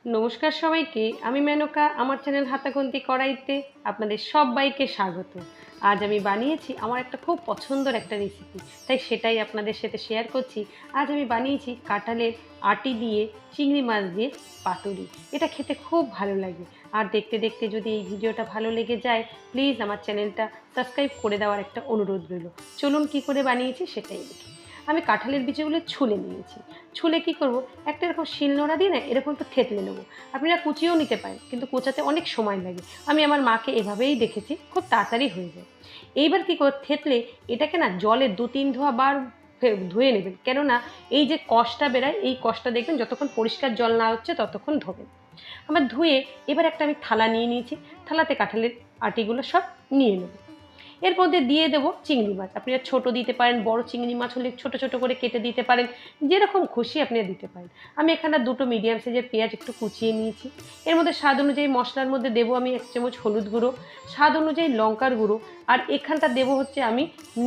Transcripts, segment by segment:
নমস্কার সবাইকে, আমি মেনকা। আমার চ্যানেল হাতাখন্তি কড়াইতে আপনাদের সবাইকে স্বাগত। আজ আমি বানিয়েছি আমার একটা খুব পছন্দের একটা রেসিপি, তাই সেটাই আপনাদের সাথে শেয়ার করছি। আজ আমি বানিয়েছি কাঁঠালের আটি দিয়ে চিংড়ি মাছ দিয়ে পাতুরি। এটা খেতে খুব ভালো লাগে। আর দেখতে দেখতে যদি এই ভিডিওটা ভালো লেগে যায়, প্লিজ আমার চ্যানেলটা সাবস্ক্রাইব করে দেওয়ার একটা অনুরোধ রইল। চলুন কী করে বানিয়েছি সেটাই দেখি। আমি কাঁঠালের বীজগুলো ছুলে নিয়েছি। ছুলে কি করব, একটা এরকম শিলনোড়া দিয়ে না এরকম একটু থেতলে নেবো। আপনারা কুচিয়েও নিতে পারেন, কিন্তু কোচাতে অনেক সময় লাগে। আমি আমার মাকে এভাবেই দেখেছি, খুব তাড়াতাড়ি হয়ে যায়। এইবার কী করে থেতলে এটাকে না জলে 2-3 ধোয়া বার ধুয়ে নেবেন, কেননা এই যে কষটা বেরায়, এই কষটা দেখবেন যতক্ষণ পরিষ্কার জল না হচ্ছে ততক্ষণ ধোবেন। আমার ধুয়ে এবার একটা আমি থালা নিয়ে নিয়েছি। থালাতে কাঁঠালের আটিগুলো সব নিয়ে নেব। এর মধ্যে দিয়ে দেবো চিংড়ি মাছ। আপনারা ছোটো দিতে পারেন, বড় চিংড়ি মাছ হলে ছোটো ছোটো করে কেটে দিতে পারেন, যেরকম খুশি আপনারা দিতে পারেন। আমি এখানে 2টো মিডিয়াম সাইজের পেঁয়াজ একটু কুচিয়ে নিয়েছি। এর মধ্যে স্বাদ অনুযায়ী মশলার মধ্যে দেবো আমি 1 চামচ হলুদ গুঁড়ো, স্বাদ অনুযায়ী লঙ্কার গুঁড়ো, আর এখানটা দেবো হচ্ছে আমি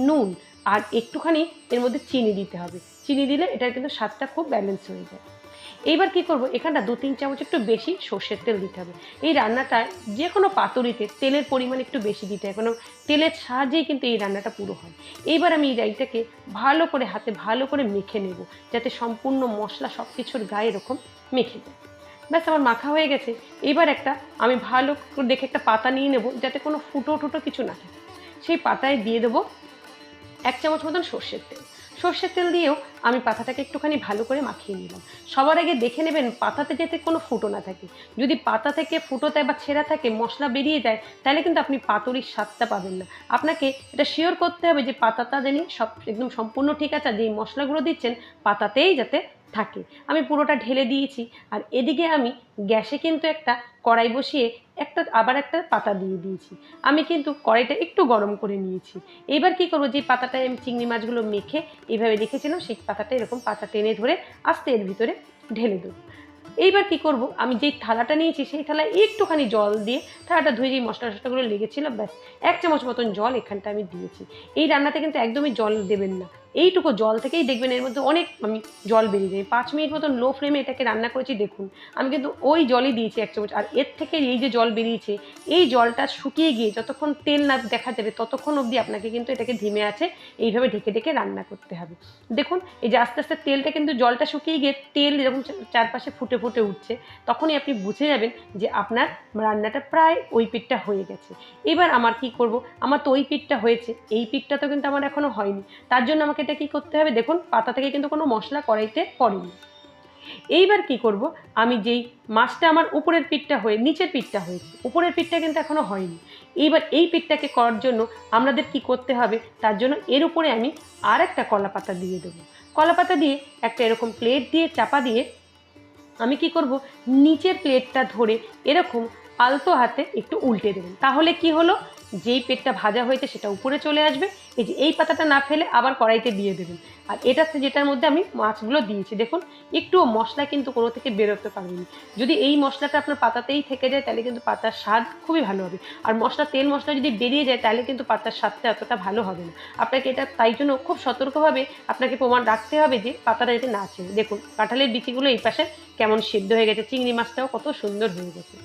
নুন, আর একটুখানি এর মধ্যে চিনি দিতে হবে। চিনি দিলে এটার কিন্তু স্বাদটা খুব ব্যালেন্স হয়ে যায়। এইবার কি করব, এখানটা 2-3 চামচ একটু বেশি সর্ষের তেল দিতে হবে। এই রান্নাটায় যে কোনো পাতুরিতে তেলের পরিমাণ একটু বেশি দিতে হয়, কোনো তেলের সাহায্যেই কিন্তু এই রান্নাটা পুরো হয়। এইবার আমি এই রাইটাকে ভালো করে হাতে ভালো করে মেখে নেব, যাতে সম্পূর্ণ মশলা সব কিছুর গায়ে এরকম মেখে যায়। ব্যাস আমার মাখা হয়ে গেছে। এবার আমি ভালো করে দেখে একটা পাতা নিয়ে নেব, যাতে কোনো ফুটো টুটো কিছু না থাকে। সেই পাতায় দিয়ে দেবো 1 চামচ মতন সর্ষের তেল। সর্ষের তেল দিয়েও আমি পাতাটাকে একটুখানি ভালো করে মাখিয়ে নিলাম। সবার আগে দেখে নেবেন পাতাতে যাতে কোনো ফুটো না থাকে। যদি পাতা থেকে ফুটোতে বা ছেঁড়া থাকে, মশলা বেরিয়ে যায়, তাহলে কিন্তু আপনি পাতুরির স্বাদটা পাবেন না। আপনাকে এটা শিওর করতে হবে যে পাতাটা জানি সব একদম সম্পূর্ণ ঠিক আছে, আর যেই মশলাগুলো দিচ্ছেন পাতাতেই যাতে থাকে। আমি পুরোটা ঢেলে দিয়েছি। আর এদিকে আমি গ্যাসে কিন্তু একটা কড়াই বসিয়ে আবার একটা পাতা দিয়ে দিয়েছি। আমি কিন্তু কড়াইটা একটু গরম করে নিয়েছি। এবার কি করব, যে পাতাটায় আমি চিংড়ি মাছগুলো মেখে এইভাবে রেখেছিলাম, সেই পাতাটা এরকম পাতা টেনে ধরে আস্তে এর ভিতরে ঢেলে দেবো। এইবার কি করব, আমি যেই থালাটা নিয়েছি সেই থালায় একটুখানি জল দিয়ে থালাটা ধুয়ে যেই মশলা টশলাগুলো লেগেছিল, ব্যাস 1 চামচ মতন জল এখানটা আমি দিয়েছি। এই রান্নাতে কিন্তু একদমই জল দেবেন না। এইটুকু জল থেকেই দেখবেন এর মধ্যে অনেক আমি জল বেরিয়ে যায়। 5 মিনিট মতন লো ফ্লেমে এটাকে রান্না করেছি। দেখুন আমি কিন্তু ওই জলই দিয়েছি 1 চামচ। আর এর থেকে এই যে জল বেরিয়েছে, এই জলটা শুকিয়ে গিয়ে যতক্ষণ তেল না দেখা যাবে ততক্ষণ অবধি আপনাকে কিন্তু এটাকে ধিমে আছে এইভাবে ঢেকে ঢেকে রান্না করতে হবে। দেখুন এই যে আস্তে আস্তে তেলটা কিন্তু জলটা শুকিয়ে গিয়ে তেল এরকম চারপাশে ফুটে ফুটে উঠছে, তখনই আপনি বুঝে যাবেন যে আপনার রান্নাটা প্রায় ওই পিঠটা হয়ে গেছে। এবার আমার কি করব, আমার তো ওই পিঠটা হয়েছে, এই পিঠটা তো কিন্তু আমার এখনও হয়নি। তার জন্য আমাকে এটা কী করতে হবে, দেখুন পাতা থেকে কিন্তু কোনো মশলা কড়াইতে পড়েনি। এইবার কি করব, আমি যেই মাছটা আমার উপরের পিঠটা হয়ে নিচের পিঠটা হয়েছে, উপরের পিঠটা কিন্তু এখনও হয়নি। এইবার এই পিঠটাকে করার জন্য আমাদের কি করতে হবে, তার জন্য এর উপরে আমি আর একটা কলা পাতা দিয়ে দেবো। কলা পাতা দিয়ে একটা এরকম প্লেট দিয়ে চাপা দিয়ে আমি কি করব, নিচের প্লেটটা ধরে এরকম আলতো হাতে একটু উল্টে দেবেন। তাহলে কি হলো, যেই পেটটা ভাজা হয়েছে সেটা উপরে চলে আসবে। এই যে এই পাতাটা না ফেলে আবার কড়াইতে দিয়ে দেবেন। আর এটাতে যেটার মধ্যে আমি মাছগুলো দিয়েছি, দেখুন একটুও মশলা কিন্তু কোনো থেকে বেরোতে পারেনি। যদি এই মশলাটা আপনার পাতাতেই থেকে যায় তাহলে কিন্তু পাতার স্বাদ খুবই ভালো হবে। আর তেল মশলা যদি বেরিয়ে যায় তাহলে কিন্তু পাতার স্বাদটা এতটা ভালো হবে না। আপনাকে এটা তাই জন্য খুব সতর্কভাবে আপনাকে প্রমাণ রাখতে হবে যে পাতাটা যাতে না ছেড়ে। দেখুন কাঁঠালের বিচিগুলো এই পাশে কেমন সিদ্ধ হয়ে গেছে, চিংড়ি মাছটাও কত সুন্দর হয়ে গেছে।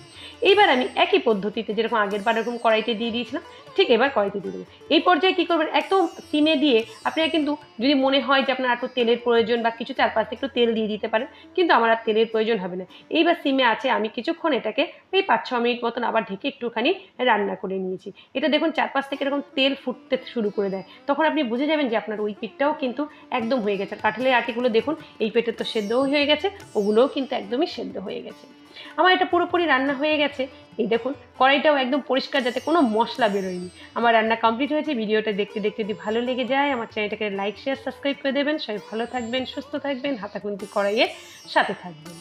এইবার আমি একই পদ্ধতিতে যেরকম আগের বার এরকম কড়াইতে দিয়ে দিয়েছিলাম, ঠিক এবার কড়াইতে দিয়ে দেবো। এই পর্যায়ে কী করবেন, একদম সিমে দিয়ে আপনারা কিন্তু যদি মনে হয় যে আপনার একটু তেলের প্রয়োজন বা কিছু চারপাশ থেকে একটু তেল দিয়ে দিতে পারেন, কিন্তু আমার আর তেলের প্রয়োজন হবে না। এইবার সিমে আছে আমি কিছুক্ষণ এটাকে এই 5-6 মিনিট মতন আবার ঢেকে একটুখানি রান্না করে নিয়েছি। এটা দেখুন চারপাশ থেকে এরকম তেল ফুটতে শুরু করে দেয়, তখন আপনি বুঝে যাবেন যে আপনার ওই পিঠটাও কিন্তু একদম হয়ে গেছে। কাঁঠালের আটিগুলো দেখুন এই পেটে তো সেদ্ধও হয়ে গেছে, ওগুলোও কিন্তু একদমই সেদ্ধ হয়ে গেছে। আমার এটা পুরোপুরি রান্না হয়ে গেছে। এই দেখুন কড়াইটাও একদম পরিষ্কার, যাতে কোনো মশলা বেরোয়নি। আমার রান্না কমপ্লিট হয়েছে। ভিডিওটা দেখতে দেখতে যদি ভালো লেগে যায় আমার চ্যানেলটাকে লাইক শেয়ার সাবস্ক্রাইব করে দেবেন। সবাই ভালো থাকবেন, সুস্থ থাকবেন, হাতাখুন্তি কড়াইয়ের সাথে থাকবেন।